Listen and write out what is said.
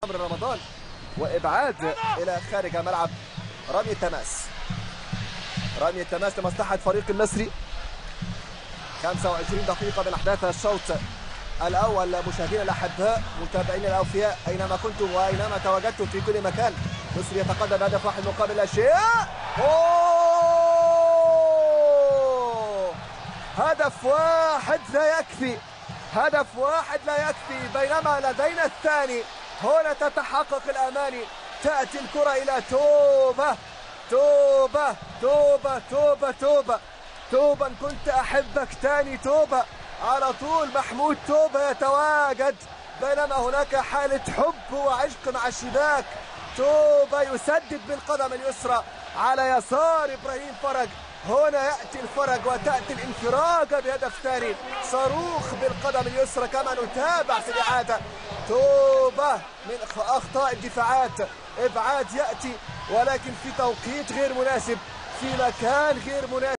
عمرو رمضان وابعاد الى خارج الملعب. رمي التماس لمصلحه فريق المصري. 25 دقيقه من احداث الشوط الاول. مشاهدينا الاحباء، متابعينا الاوفياء، اينما كنتم واينما تواجدتم في كل مكان، مصر يتقدم بهدف واحد مقابل لا شيء. هدف واحد لا يكفي، بينما لدينا الثاني. هنا تتحقق الاماني، تاتي الكره الى توبة إن كنت احبك تاني. توبة على طول، محمود توبة يتواجد، بينما هناك حالة حب وعشق مع الشباك. توبة يسدد بالقدم اليسرى على يسار ابراهيم فرج. هنا ياتي الفرج وتاتي الانفراجه بهدف ثاني، صاروخ بالقدم اليسرى. كما نتابع في الاعاده، توبه من اخطاء الدفاعات، ابعاد ياتي ولكن في توقيت غير مناسب، في مكان غير مناسب.